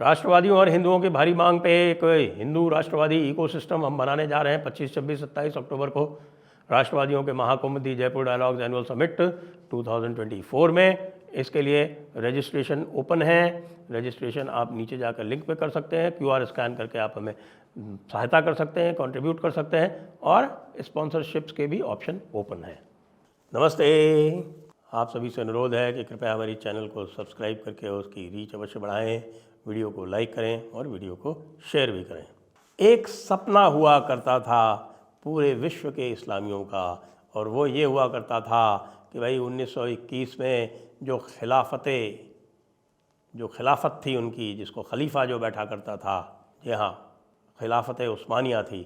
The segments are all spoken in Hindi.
राष्ट्रवादियों और हिंदुओं की भारी मांग पे एक हिंदू राष्ट्रवादी इकोसिस्टम हम बनाने जा रहे हैं 25, 26, 27 अक्टूबर को राष्ट्रवादियों के महाकुंभ दी जयपुर डायलॉग्स एनुअल समिट 2024 में। इसके लिए रजिस्ट्रेशन ओपन है। रजिस्ट्रेशन आप नीचे जाकर लिंक पे कर सकते हैं, QR स्कैन करके आप हमें सहायता कर सकते हैं, कंट्रीब्यूट कर सकते हैं और स्पॉन्सरशिप्स के भी ऑप्शन ओपन है। नमस्ते। आप सभी से अनुरोध है कि कृपया हमारी चैनल को सब्सक्राइब करके उसकी रीच अवश्य बढ़ाएं, वीडियो को लाइक करें और वीडियो को शेयर भी करें। एक सपना हुआ करता था पूरे विश्व के इस्लामियों का, और वो ये हुआ करता था कि भाई 1921 में जो खिलाफत थी उनकी, जिसको खलीफा जो बैठा करता था, जी हाँ, खिलाफत उस्मानिया थी,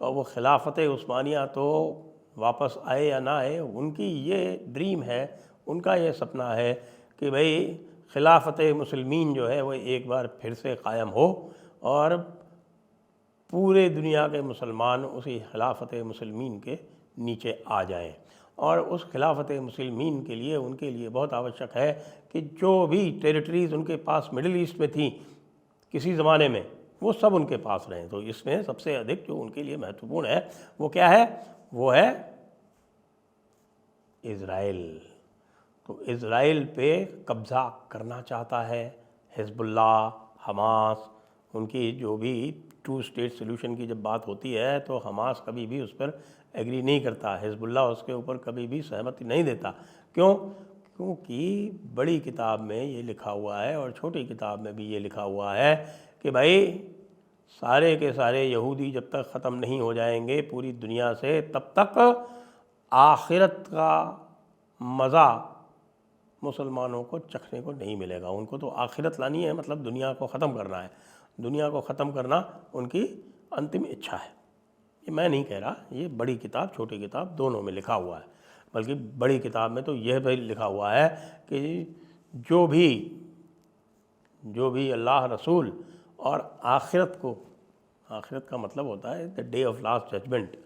तो वो खिलाफत उस्मानिया तो वापस आए या ना आए, उनकी ये ड्रीम है, उनका ये सपना है कि भाई खिलाफत मुसलमीन जो है वो एक बार फिर से कायम हो और पूरे दुनिया के मुसलमान उसी खिलाफत मुसलमीन के नीचे आ जाएं। और उस खिलाफत मुसलमीन के लिए, उनके लिए बहुत आवश्यक है कि जो भी टेरिटरीज़ उनके पास मिडिल ईस्ट में थी किसी ज़माने में, वो सब उनके पास रहें। तो इसमें सबसे अधिक जो उनके लिए महत्वपूर्ण है वो क्या है? वो है इज़राइल। तो इज़राइल पे कब्ज़ा करना चाहता है हिज़्बुल्लाह, हमास। उनकी जो भी 2 स्टेट सोल्यूशन की जब बात होती है तो हमास कभी भी उस पर एग्री नहीं करता, हिज़्बुल्लाह उसके ऊपर कभी भी सहमति नहीं देता। क्यों? क्योंकि बड़ी किताब में ये लिखा हुआ है और छोटी किताब में भी ये लिखा हुआ है कि भाई सारे के सारे यहूदी जब तक ख़त्म नहीं हो जाएंगे पूरी दुनिया से, तब तक आखिरत का मज़ा मुसलमानों को चखने को नहीं मिलेगा। उनको तो आखिरत लानी है, मतलब दुनिया को ख़त्म करना है। दुनिया को ख़त्म करना उनकी अंतिम इच्छा है। ये मैं नहीं कह रहा, ये बड़ी किताब छोटी किताब दोनों में लिखा हुआ है। बल्कि बड़ी किताब में तो यह भी लिखा हुआ है कि जो भी अल्लाह रसूल और आखिरत को, आखिरत का मतलब होता है the day of last judgement,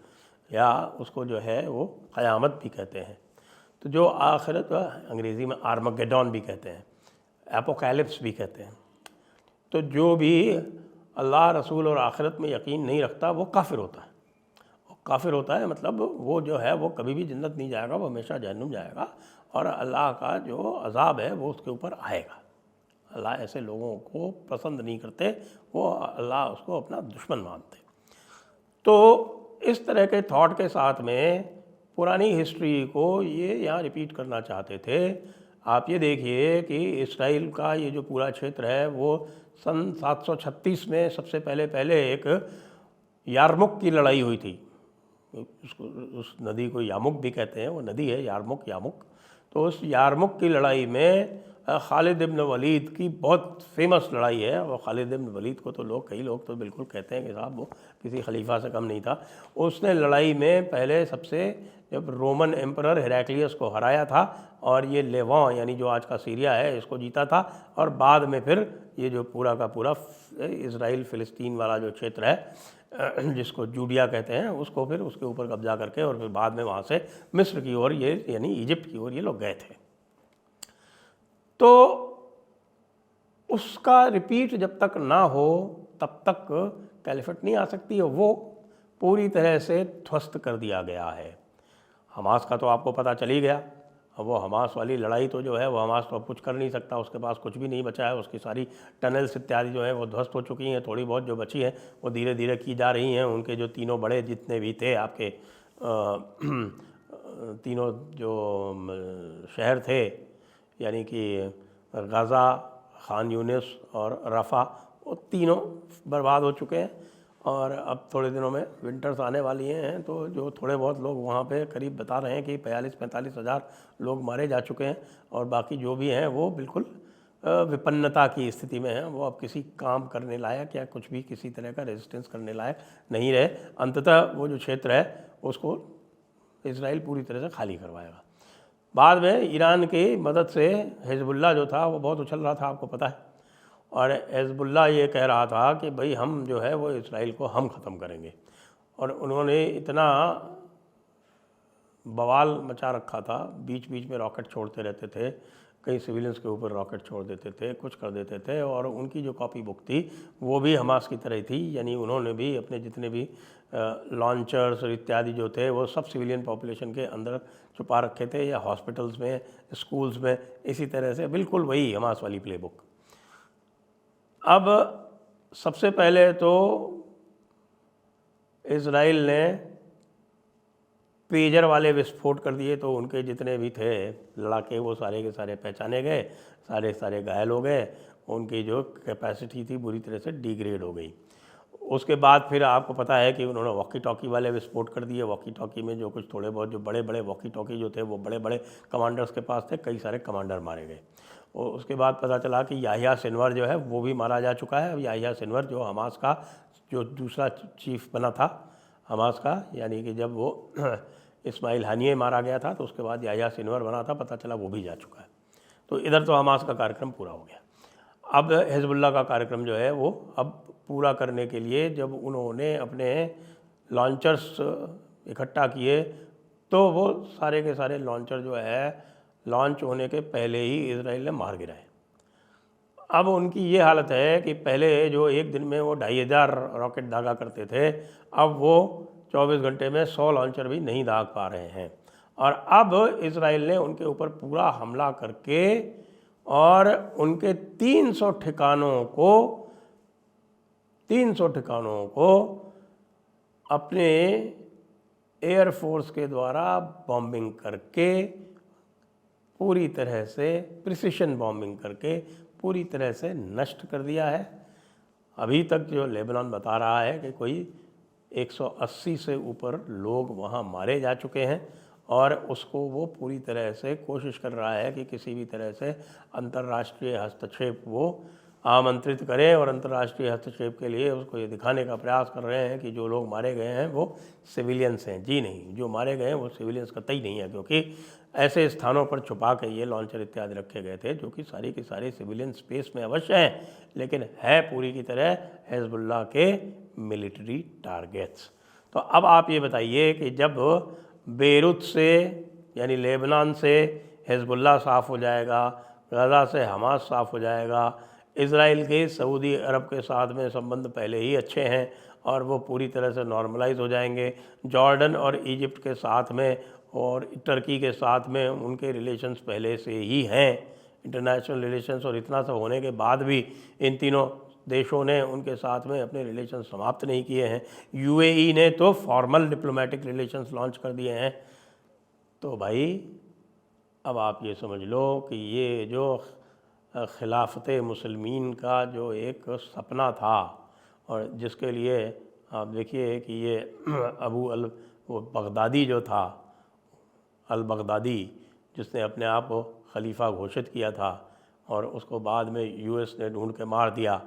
या उसको जो है वो क़यामत भी कहते हैं। तो जो आखिरत, अंग्रेज़ी में आर्मगेडॉन भी कहते हैं, एपोकैलिप्स भी कहते हैं। तो जो भी अल्लाह रसूल और आखिरत में यकीन नहीं रखता वो काफिर होता है। काफिर होता है मतलब वो जो है वो कभी भी जन्नत नहीं जाएगा, वो हमेशा जहन्नुम जाएगा और अल्लाह का जो अजाब है वो उसके ऊपर आएगा। अल्लाह ऐसे लोगों को पसंद नहीं करते, वो अल्लाह उसको अपना दुश्मन मानते। तो इस तरह के थॉट के साथ में पुरानी हिस्ट्री को ये यहाँ रिपीट करना चाहते थे। आप ये देखिए कि इसराइल का ये जो पूरा क्षेत्र है वो सन 736 में सबसे पहले एक यारमुक की लड़ाई हुई थी। उस नदी को यामुक भी कहते हैं, वो नदी है यामुक। तो उस यारमुक की लड़ाई में खालिद इब्न वलीद की बहुत फेमस लड़ाई है। और खालिद इब्न वलीद को तो कई लोग तो बिल्कुल कहते हैं कि साहब वो किसी खलीफा से कम नहीं था। उसने लड़ाई में पहले सबसे जब रोमन एम्परर हेराक्लियस को हराया था और ये लेवां यानी जो आज का सीरिया है इसको जीता था, और बाद में फिर ये जो पूरा का पूरा इज़राइल फ़िलिस्तीन वाला जो क्षेत्र है जिसको जूडिया कहते हैं, उसको फिर उसके ऊपर कब्जा करके और फिर बाद में वहाँ से मिस्र की ओर ये यानी इजिप्ट की ओर ये लोग गए थे। तो उसका रिपीट जब तक ना हो तब तक कैलिफेट नहीं आ सकती है। वो पूरी तरह से ध्वस्त कर दिया गया है। हमास का तो आपको पता चल ही गया। अब वो हमास वाली लड़ाई तो जो है वो हमास तो अब कुछ कर नहीं सकता, उसके पास कुछ भी नहीं बचा है। उसकी सारी टनल्स इत्यादि जो है वो ध्वस्त हो चुकी हैं। थोड़ी बहुत जो बची हैं वो धीरे धीरे की जा रही हैं। उनके जो तीनों बड़े जितने भी थे आपके तीनों जो शहर थे, यानी कि गाज़ा, खान यूनिस और रफ़ा, वो तीनों बर्बाद हो चुके हैं। और अब थोड़े दिनों में विंटर्स आने वाली हैं, तो जो थोड़े बहुत लोग वहाँ पे करीब बता रहे हैं कि 45-45 हज़ार लोग मारे जा चुके हैं, और बाकी जो भी हैं वो बिल्कुल विपन्नता की स्थिति में हैं। वो अब किसी काम करने लायक या कुछ भी किसी तरह का रेजिस्टेंस करने लायक नहीं रहे। अंततः वो जो क्षेत्र है उसको इज़राइल पूरी तरह से खाली करवाएगा। बाद में ईरान की मदद से हिज़्बुल्लाह जो था वो बहुत उछल रहा था, आपको पता है। और हिज़्बुल्लाह ये कह रहा था कि भाई हम जो है वो इज़राइल को हम ख़त्म करेंगे। और उन्होंने इतना बवाल मचा रखा था, बीच बीच में रॉकेट छोड़ते रहते थे कई सिविलियंस के ऊपर रॉकेट छोड़ देते थे, कुछ कर देते थे। और उनकी जो कॉपी बुक थी वो भी हमास की तरह ही थी, यानी उन्होंने भी अपने जितने भी लॉन्चर्स और इत्यादि जो थे वो सब सिविलियन पॉपुलेशन के अंदर छुपा रखे थे, या हॉस्पिटल्स में, स्कूल्स में, इसी तरह से बिल्कुल वही हमास वाली प्ले बुक। अब सबसे पहले तो इज़राइल ने पेजर वाले विस्फोट कर दिए, तो उनके जितने भी थे लड़ाके वो सारे के सारे पहचाने गए, सारे घायल हो गए, उनकी जो कैपेसिटी थी बुरी तरह से डिग्रेड हो गई। उसके बाद फिर आपको पता है कि उन्होंने वॉकी टॉकी वाले विस्फोट कर दिए। वॉकी टॉकी में जो कुछ थोड़े बहुत जो बड़े बड़े वॉकी टॉकी जो थे वो बड़े बड़े कमांडर्स के पास थे, कई सारे कमांडर मारे गए। और उसके बाद पता चला कि याहिया सिनवर जो है वो भी मारा जा चुका है। अब याहिया सिनवर जो हमास का जो दूसरा चीफ बना था हमास का, यानी कि जब वो इस्माइल हानिये मारा गया था तो उसके बाद याहिया सिनवर बना था, पता चला वो भी जा चुका है। तो इधर तो हमास का कार्यक्रम पूरा हो गया। अब हिजबुल्लाह का कार्यक्रम जो है वो अब पूरा करने के लिए जब उन्होंने अपने लॉन्चर्स इकट्ठा किए तो वो सारे के सारे लॉन्चर जो है लॉन्च होने के पहले ही इजराइल ने मार गिराए। अब उनकी ये हालत है कि पहले जो एक दिन में वो 2500 रॉकेट दागा करते थे, अब वो 24 घंटे में 100 लॉन्चर भी नहीं दाग पा रहे हैं। और अब इजराइल ने उनके ऊपर पूरा हमला करके और उनके 300 ठिकानों को अपने एयरफोर्स के द्वारा बॉम्बिंग करके पूरी तरह से प्रिसिशन बॉम्बिंग करके पूरी तरह से नष्ट कर दिया है। अभी तक जो लेबनान बता रहा है कि कोई 180 से ऊपर लोग वहाँ मारे जा चुके हैं, और उसको वो पूरी तरह से कोशिश कर रहा है कि किसी भी तरह से अंतर्राष्ट्रीय हस्तक्षेप वो आमंत्रित करें, और अंतर्राष्ट्रीय हस्तक्षेप के लिए उसको ये दिखाने का प्रयास कर रहे हैं कि जो लोग मारे गए हैं वो सिविलियंस हैं। जी नहीं, जो मारे गए हैं वो सिविलियंस कतई नहीं है, क्योंकि ऐसे स्थानों पर छुपा के ये लॉन्चर इत्यादि रखे गए थे जो कि सारी की सारी सिविलियन स्पेस में अवश्य हैं, लेकिन है पूरी की तरह हिजबुल्लाह के मिलिट्री टारगेट्स। तो अब आप ये बताइए कि जब बेरूत से यानी लेबनान से हिजबुल्लाह साफ़ हो जाएगा, गजा से हमास साफ़ हो जाएगा, इज़राइल के सऊदी अरब के साथ में संबंध पहले ही अच्छे हैं और वो पूरी तरह से नॉर्मलाइज हो जाएंगे, जॉर्डन और इजिप्ट के साथ में और टर्की के साथ में उनके रिलेशंस पहले से ही हैं, इंटरनेशनल रिलेशंस, और इतना सब होने के बाद भी इन तीनों देशों ने उनके साथ में अपने रिलेशन समाप्त नहीं किए हैं। यूएई ने तो फॉर्मल डिप्लोमेटिक रिलेशंस लॉन्च कर दिए हैं। तो भाई अब आप ये समझ लो कि ये जो खिलाफत मुसलमीन का जो एक सपना था, और जिसके लिए आप देखिए कि ये वो बगदादी जो था, अल बगदादी, जिसने अपने आप को खलीफा घोषित किया था और उसको बाद में यूएस ने ढूंढ के मार दिया,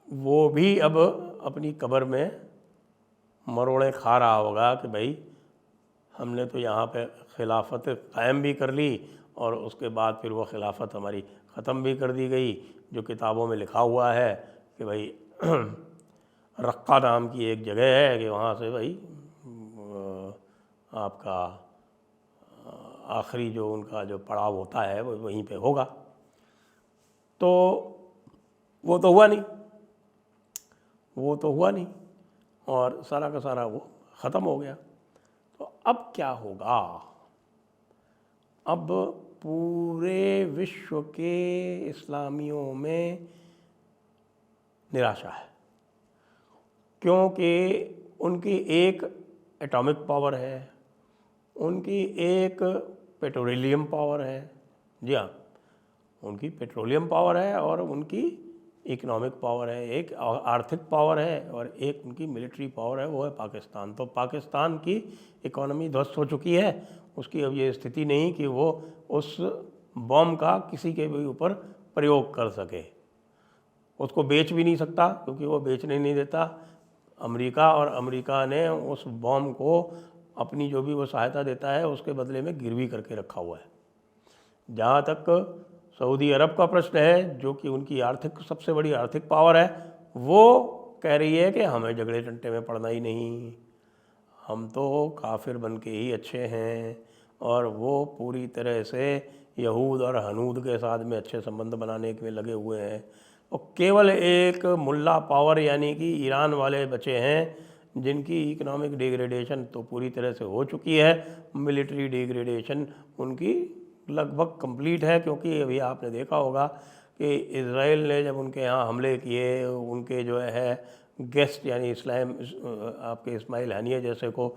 वो भी अब अपनी कब्र में मरोड़े खा रहा होगा कि भाई हमने तो यहाँ पे खिलाफत कायम भी कर ली और उसके बाद फिर वो खिलाफत हमारी ख़त्म भी कर दी गई। जो किताबों में लिखा हुआ है कि भाई रक्का नाम की एक जगह है कि वहाँ से भाई आपका आखिरी जो उनका जो पड़ाव होता है वो वहीं पे होगा। तो वो तो हुआ नहीं, और सारा का सारा वो ख़त्म हो गया। तो अब क्या होगा? अब पूरे विश्व के इस्लामियों में निराशा है, क्योंकि उनकी एक एटॉमिक पावर है, उनकी एक पेट्रोलियम पावर है। जी हाँ, उनकी पेट्रोलियम पावर है और उनकी इकोनॉमिक पावर है, एक आर्थिक पावर है और एक उनकी मिलिट्री पावर है, वो है पाकिस्तान। तो पाकिस्तान की इकोनॉमी ध्वस्त हो चुकी है, उसकी अब ये स्थिति नहीं कि वो उस बॉम्ब का किसी के भी ऊपर प्रयोग कर सके। उसको बेच भी नहीं सकता क्योंकि वो बेचने नहीं देता अमेरिका, और अमेरिका ने उस बॉम्ब को अपनी जो भी वो सहायता देता है उसके बदले में गिरवी करके रखा हुआ है। जहाँ तक सऊदी अरब का प्रश्न है, जो कि उनकी सबसे बड़ी आर्थिक पावर है, वो कह रही है कि हमें झगड़े टंटे में पड़ना ही नहीं, हम तो काफिर बन के ही अच्छे हैं। और वो पूरी तरह से यहूद और हनूद के साथ में अच्छे संबंध बनाने में लगे हुए हैं, और केवल एक मुल्ला पावर यानी कि ईरान वाले बचे हैं जिनकी इकोनॉमिक डिग्रेडेशन तो पूरी तरह से हो चुकी है, मिलिट्री डिग्रेडेशन उनकी लगभग कंप्लीट है। क्योंकि अभी आपने देखा होगा कि इज़राइल ने जब उनके यहाँ हमले किए, उनके जो है गेस्ट यानी आपके इस्माइल हनिया जैसे को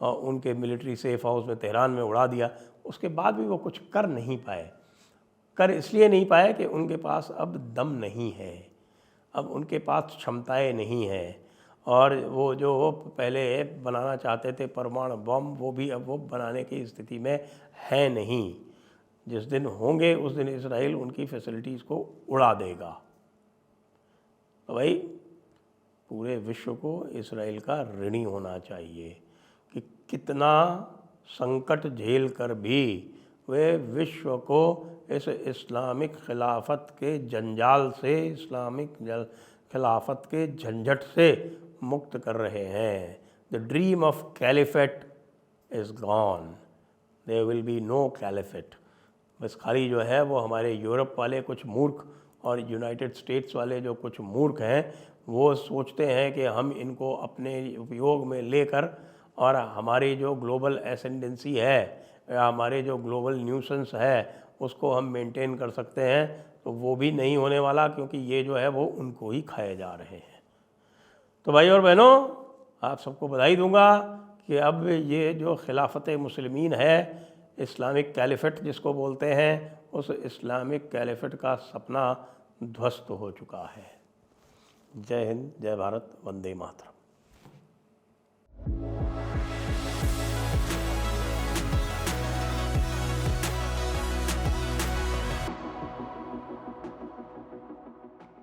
उनके मिलिट्री सेफ हाउस में तेहरान में उड़ा दिया, उसके बाद भी वो कुछ कर नहीं पाए। कर इसलिए नहीं पाए कि उनके पास अब दम नहीं है, अब उनके पास क्षमताएं नहीं हैं, और वो जो पहले बनाना चाहते थे परमाणु बम, वो भी अब वो बनाने की स्थिति में है नहीं। जिस दिन होंगे उस दिन इजराइल उनकी फैसिलिटीज़ को उड़ा देगा। तो भाई पूरे विश्व को इजराइल का ऋणी होना चाहिए कि कितना संकट झेल कर भी वे विश्व को इस इस्लामिक खिलाफत के जंजाल से, इस्लामिक खिलाफत के झंझट से मुक्त कर रहे हैं। The dream of caliphate is gone, there will be no caliphate. बस खाली जो है वो हमारे यूरोप वाले कुछ मूर्ख और यूनाइटेड स्टेट्स वाले जो कुछ मूर्ख हैं, वो सोचते हैं कि हम इनको अपने उपयोग में लेकर और हमारी जो ग्लोबल एसेंडेंसी है या हमारे जो ग्लोबल न्यूसेंस है उसको हम मेंटेन कर सकते हैं। तो वो भी नहीं होने वाला, क्योंकि ये जो है वो उनको ही खाए जा रहे हैं। तो भाई और बहनों, आप सबको बधाई दूंगा कि अब ये जो खिलाफत मुस्लिमीन है, इस्लामिक कैलिफेट जिसको बोलते हैं, उस इस्लामिक कैलिफेट का सपना ध्वस्त हो चुका है। जय हिंद, जय भारत, वंदे मातरम।